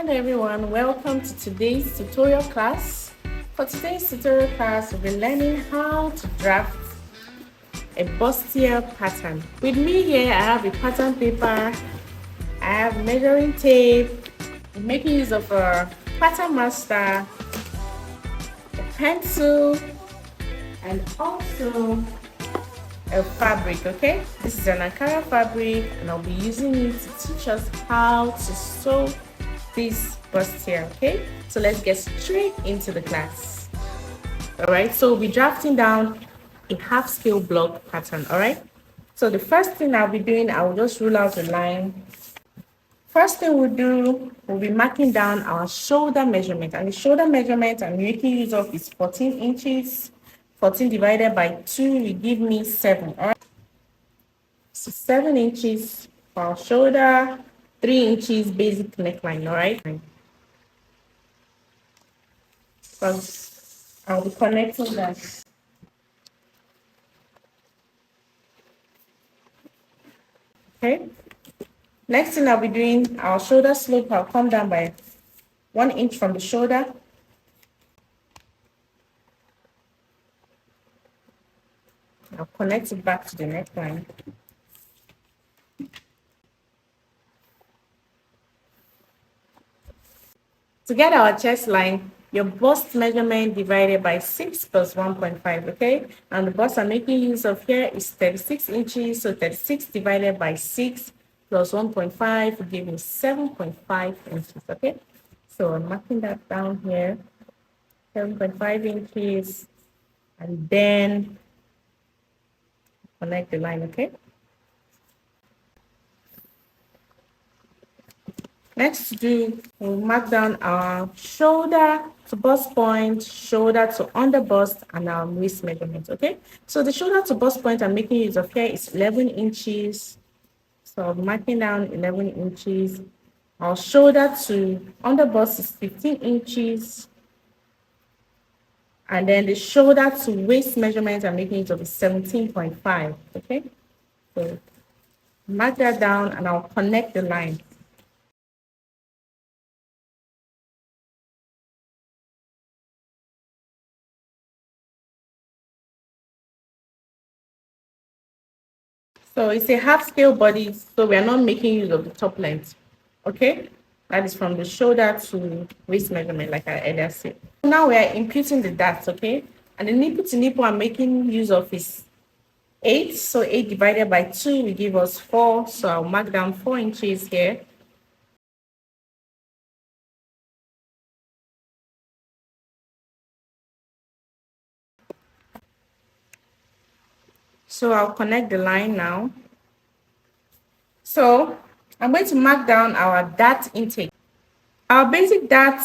afternoon, everyone. Welcome to today's tutorial class. For today's tutorial class, we'll be learning how to draft a bustier pattern. With me here, I have a pattern paper, I have measuring tape, I'm making use of a pattern master, a pencil, and also a fabric. Okay, this is an Ankara fabric, and I'll be using it to teach us how to sew this bustier. Okay, so let's get straight into the class. All right, so we'll be drafting down a half scale block pattern. All right, so the first thing I'll be doing, I'll just rule out a line. First thing we'll do, we'll be marking down our shoulder measurement, and the shoulder measurement I'm making use of is 14 inches. 14 divided by 2 will give me 7. All right, so 7 inches for our shoulder, 3 inches basic neckline. All right, because I'll be connecting that. Okay, next thing I'll be doing, our shoulder slope, I'll come down by 1 inch from the shoulder. I'll connect it back to the neckline. To get our chest line, your bust measurement divided by 6 plus 1.5, okay? And the bust I'm making use of here is 36 inches, so 36 divided by 6 plus 1.5 will give me 7.5 inches, okay? So I'm marking that down here, 7.5 inches, and then connect the line, okay? Next to do, we'll mark down our shoulder to bust point, shoulder to under bust, and our waist measurement, okay? So the shoulder to bust point I'm making use of here is 11 inches. So I'm marking down 11 inches. Our shoulder to under bust is 15 inches. And then the shoulder to waist measurement I'm making use of is 17.5, okay? So mark that down and I'll connect the line. So it's a half scale body, so we are not making use of the top length. Okay, that is from the shoulder to waist measurement, like I earlier said. Now we are imputing the darts, okay? And the nipple to nipple I'm making use of is 8. So 8 divided by 2 will give us 4. So I'll mark down 4 inches here. So I'll connect the line now. So I'm going to mark down our dart intake. Our basic dart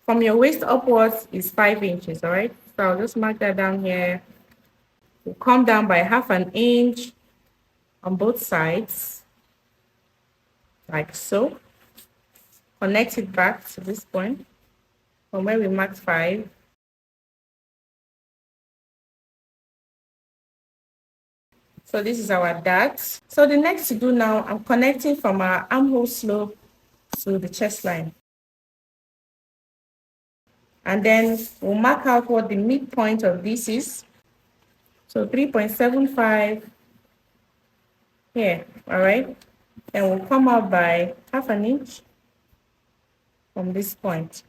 from your waist upwards is 5 inches, all right? So I'll just mark that down here. We'll come down by half an inch on both sides, like so. Connect it back to this point from where we marked 5. So this is our dart. So the next to do now, I'm connecting from our armhole slope to the chest line. And then we'll mark out what the midpoint of this is. So 3.75 here, all right? And we'll come out by half an inch from this point.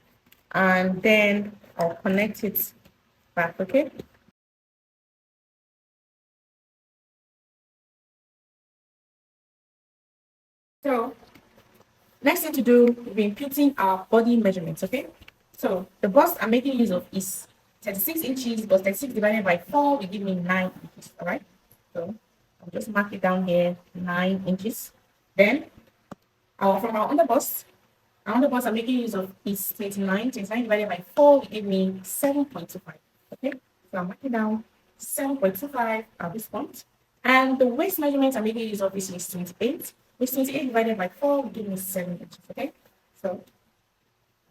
And then I'll connect it back, okay? So next thing to do, we'll be imputing our body measurements, okay? So the bust I'm making use of is 36 inches, but 36 divided by 4 will give me 9 inches, all right? So I'll just mark it down here, 9 inches. Then from our underbust I'm making use of is 29. 29 divided by 4 will give me 7.25, okay? So I'm marking down 7.25 at this point. And the waist measurement I'm making use of is 28. Which 28 divided by 4 will give me 7 inches, okay? So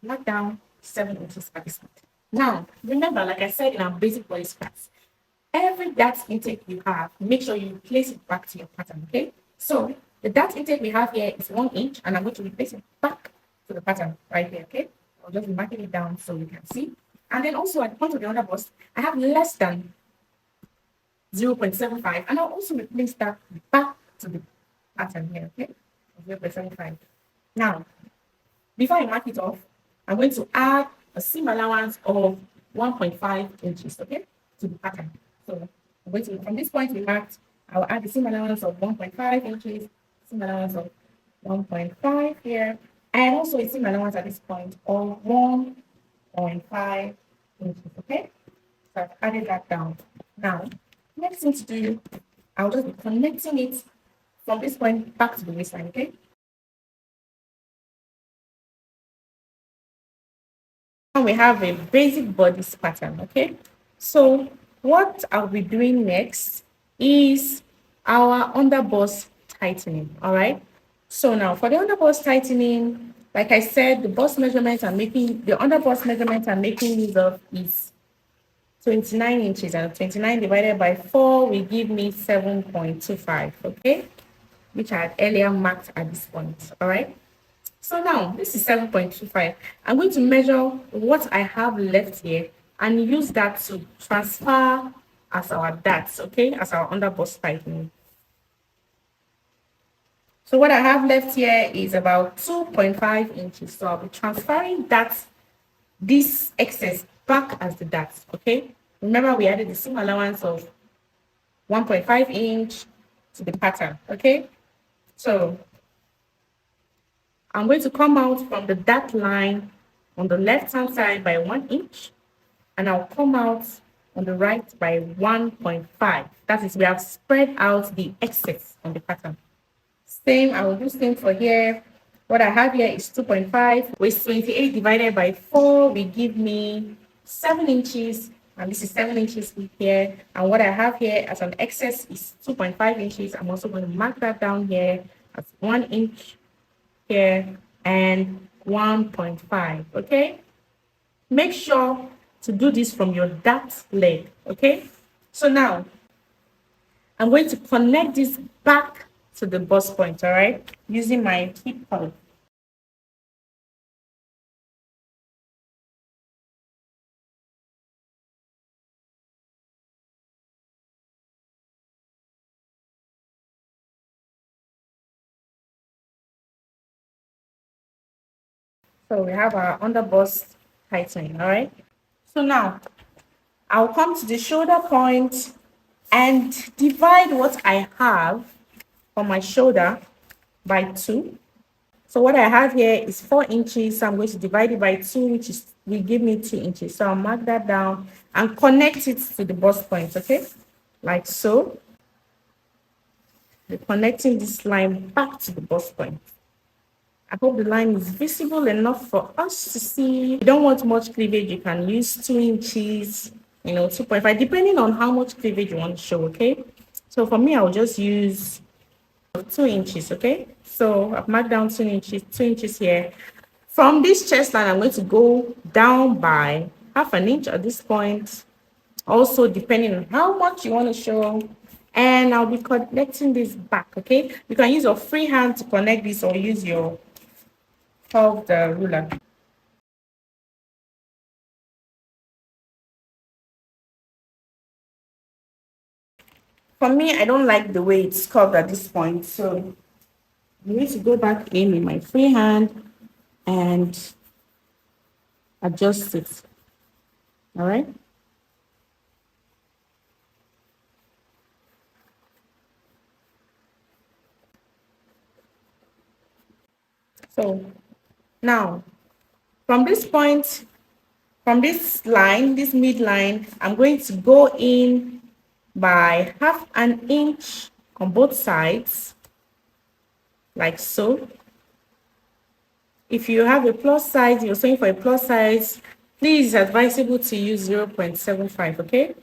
mark down 7 inches at this point. Now, remember, like I said in our basic body class, every dart intake you have, make sure you place it back to your pattern, okay? So the dart intake we have here is 1 inch, and I'm going to replace it back to the pattern right here, okay? I'll just be marking it down so you can see. And then also at the point of the under bust, I have less than 0.75, and I'll also replace that back to the pattern here, okay? 0.75. Now, before I mark it off, I'm going to add a seam allowance of 1.5 inches, okay, to the pattern. So I'm going to, from this point we marked, I'll add the seam allowance of 1.5 inches, seam allowance of 1.5 here, and also a seam allowance at this point of 1.5 inches, okay? So I've added that down. Now, next thing to do, I'll just be connecting it from this point back to the waistline, okay? Now we have a basic bodice pattern, okay? So what I'll be doing next is our underbust tightening, all right? So now for the underbust tightening, like I said, the bust measurement I'm making, the underbust measurement I'm making use of is 29 inches, and 29 divided by 4 will give me 7.25, okay? Which I had earlier marked at this point, all right? So now this is 7.25. I'm going to measure what I have left here and use that to transfer as our DATs, okay, as our underbust tightening. So what I have left here is about 2.5 inches. So I'll be transferring this excess back as the DATs, okay? Remember we added the seam allowance of 1.5 inch to the pattern, okay? So I'm going to come out from the dot line on the left hand side by 1 inch, and I'll come out on the right by 1.5. That is, we have spread out the excess on the pattern. Same, I will do same for here. What I have here is 2.5, with 28 divided by 4 will give me 7 inches, and this is 7 inches here. And what I have here as an excess is 2.5 inches. I'm also going to mark that down here as 1 inch here and 1.5, okay? Make sure to do this from your dart leg, okay? So now, I'm going to connect this back to the bust point, all right? Using my hip curve. So we have our under bust tightening, all right? So now, I'll come to the shoulder point and divide what I have on my shoulder by 2. So what I have here is 4 inches. So I'm going to divide it by 2, which will give me 2 inches. So I'll mark that down and connect it to the bust point, okay? Like so. We're connecting this line back to the bust point. I hope the line is visible enough for us to see. If you don't want much cleavage, you can use 2 inches, 2.5, depending on how much cleavage you want to show, okay? So for me, I'll just use 2 inches, okay? So I've marked down 2 inches here. From this chest line, I'm going to go down by half an inch at this point. Also, depending on how much you want to show. And I'll be connecting this back, okay? You can use your free hand to connect this or use your curved ruler. For me, I don't like the way it's curved at this point. So I'm going to go back in with my free hand and adjust it. All right? So now, from this point, from this line, this midline, I'm going to go in by half an inch on both sides, like so. If you have a plus size, you're sewing for a plus size, please, it's advisable to use 0.75, okay?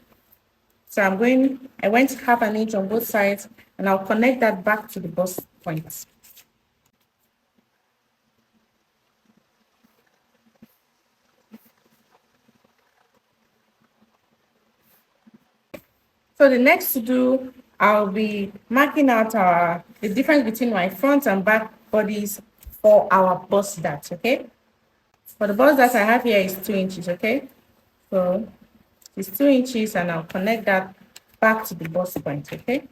So I went half an inch on both sides, and I'll connect that back to the bust point. So the next to do, I'll be marking out the difference between my front and back bodies for our bust dart, okay? For the bust dart I have here is 2 inches, okay? So it's 2 inches and I'll connect that back to the bust point, okay?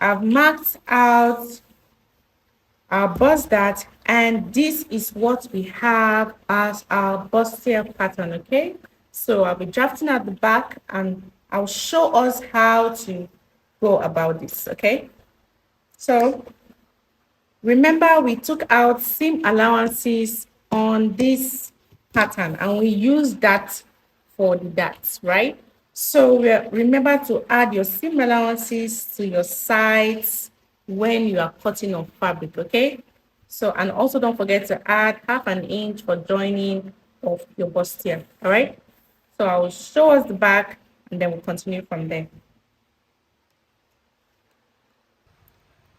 I've marked out our bust dart, and this is what we have as our bustier pattern, okay? So I'll be drafting at the back and I'll show us how to go about this, okay? So remember we took out seam allowances on this pattern and we used that for the darts, right? So remember to add your seam allowances to your sides when you are cutting on fabric, okay? So, and also don't forget to add 1/2 inch for joining of your bustier, all right? So I will show us the back and then we'll continue from there.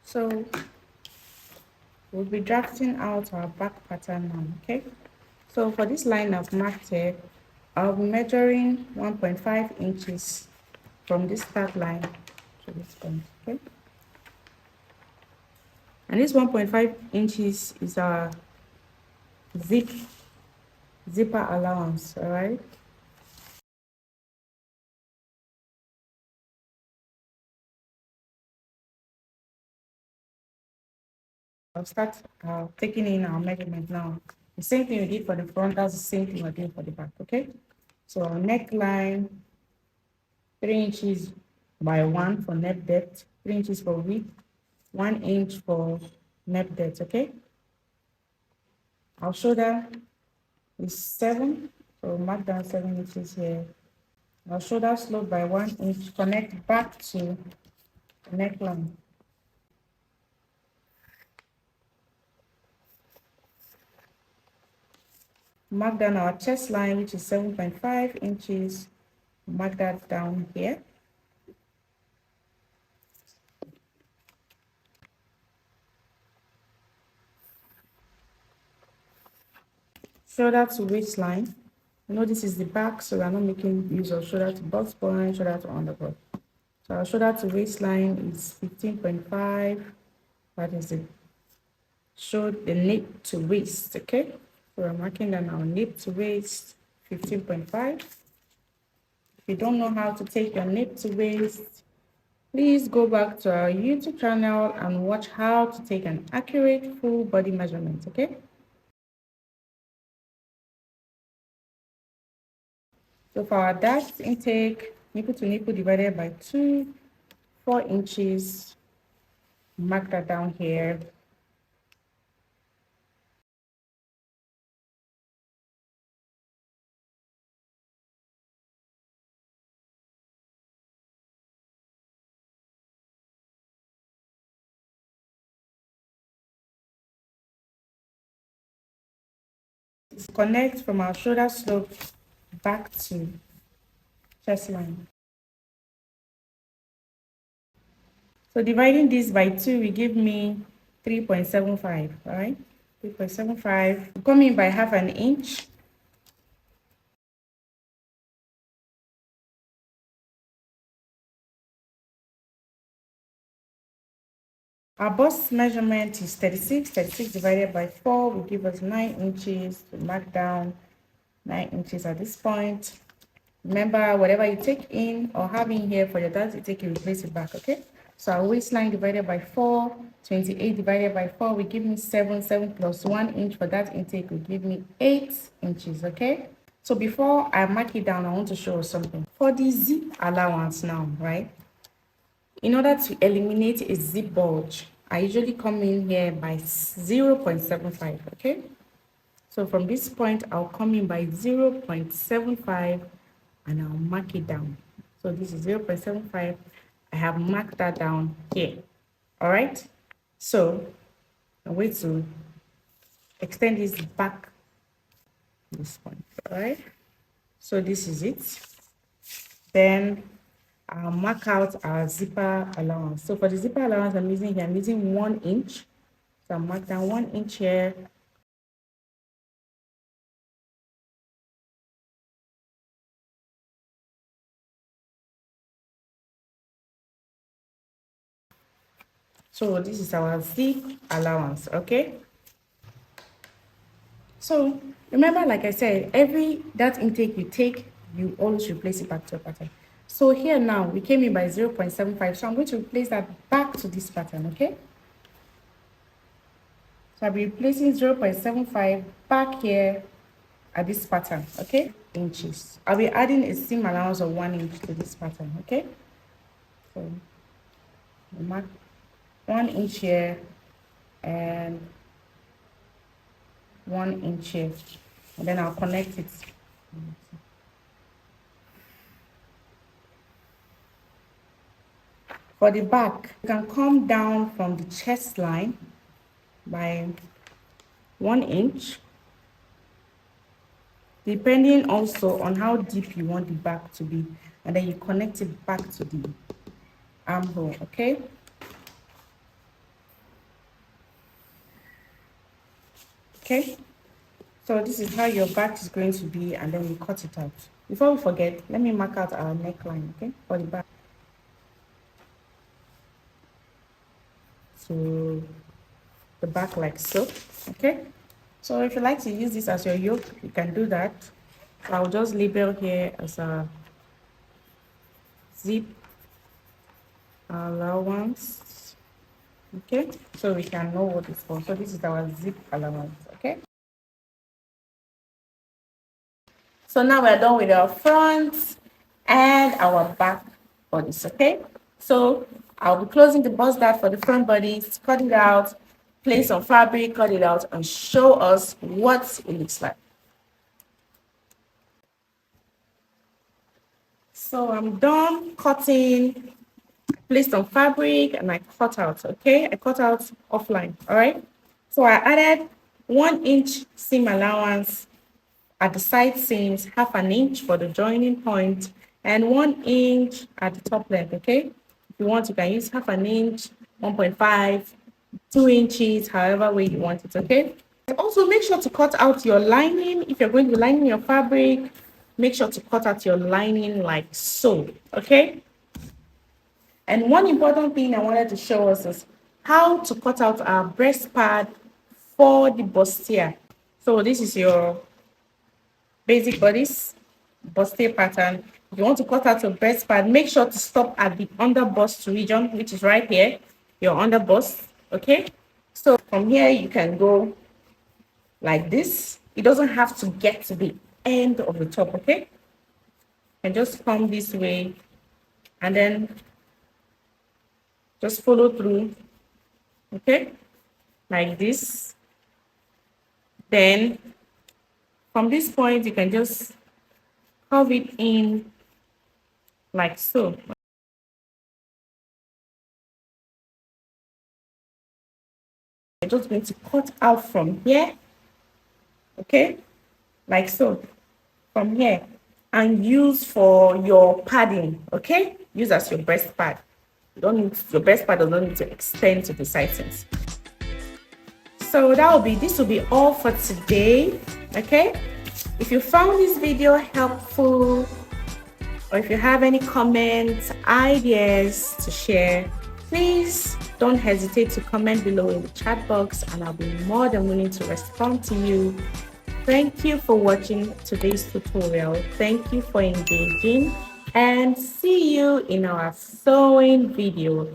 So we'll be drafting out our back pattern now, okay? So for this line I've marked here, I'll be measuring 1.5 inches from this start line to this point, okay? And this 1.5 inches is our zipper allowance, all right? I'll start taking in our measurement now. The same thing we did for the front, that's the same thing we're doing for the back, okay? So our neckline, 3 inches by 1 for neck depth, 3 inches for width, 1 inch for neck depth, okay? Our shoulder is 7, so mark down 7 inches here. Our shoulder slope by 1 inch, connect back to the neckline. Mark down our chest line, which is 7.5 inches. Mark that down here. Shoulder to waistline. You know this is the back, so we're not making use of shoulder to bust point, shoulder to underbust. So our shoulder to waistline is 15.5. That is it. Show the nape to waist, okay? So we're marking down our nape to waist, 15.5. If you don't know how to take your nape to waist, please go back to our YouTube channel and watch how to take an accurate full body measurement, okay? So for our dart intake, nipple to nipple divided by 2, 4 inches. Mark that down here. Connect from our shoulder slope back to chest line. So dividing this by 2 will give me 3.75, all right? 3.75, coming by 1/2 inch. Our bust measurement is 36. 36 divided by 4 will give us 9 inches. To mark down 9 inches at this point. Remember, whatever you take in or have in here for your dart, you take it, replace it back, okay? So our waistline divided by 4, 28 divided by 4 will give me 7. 7 plus 1 inch for that intake will give me 8 inches, okay? So before I mark it down, I want to show you something. For the zip allowance now, right? In order to eliminate a zip bulge, I usually come in here by 0.75, okay? So from this point, I'll come in by 0.75 and I'll mark it down. So this is 0.75. I have marked that down here. All right. So I'm going to extend this back this point. All right. So this is it. Then I'll mark out our zipper allowance. So for the zipper allowance I'm using here, I'm using 1 inch. So I'll mark down 1 inch here. So this is our zip allowance, okay? So remember, like I said, that intake you take, you always replace it back to a pattern. So here now, we came in by 0.75. So I'm going to replace that back to this pattern, okay? So I'll be replacing 0.75 back here at this pattern, okay? Inches. I'll be adding a seam allowance of 1 inch to this pattern, okay? So mark 1 inch here and 1 inch here, and then I'll connect it. For the back, you can come down from the chest line by 1 inch, depending also on how deep you want the back to be, and then you connect it back to the armhole, okay? Okay, so this is how your back is going to be, and then we cut it out. Before we forget, let me mark out our neckline, okay, for the back. So the back like so, okay? So if you like to use this as your yoke, you can do that. So I'll just label here as a zip allowance, okay? So we can know what it's for. So this is our zip allowance, okay? So now we're done with our front and our back bodies, okay? So I'll be closing the bust dart for the front bodies, cut it out, place some fabric, cut it out, and show us what it looks like. So I'm done cutting, placed some fabric, and I cut out, okay? I cut out offline, all right? So I added 1 inch seam allowance at the side seams, half an inch for the joining point, and 1 inch at the top length, okay? If you want, you can use half an inch, 1.5, 2 inches, however way you want it, okay? Also, make sure to cut out your lining. If you're going to be lining your fabric, make sure to cut out your lining like so, okay? And one important thing I wanted to show us is how to cut out our breast pad for the bustier. So this is your basic bodice bustier pattern. If you want to cut out your breast pad, make sure to stop at the under bust region, which is right here, your under bust, okay? So from here, you can go like this. It doesn't have to get to the end of the top, okay? And just come this way and then just follow through, okay? Like this. Then from this point, you can just curve it in like so. I'm just going to cut out from here, okay? Like so, from here, and use for your padding, okay? Use as your breast pad. You don't need, your breast pad does not need to extend to the side seams. So this will be all for today, okay? If you found this video helpful, or if you have any comments, ideas to share, please don't hesitate to comment below in the chat box, and I'll be more than willing to respond to you. Thank you for watching today's tutorial. Thank you for engaging, and see you in our sewing video.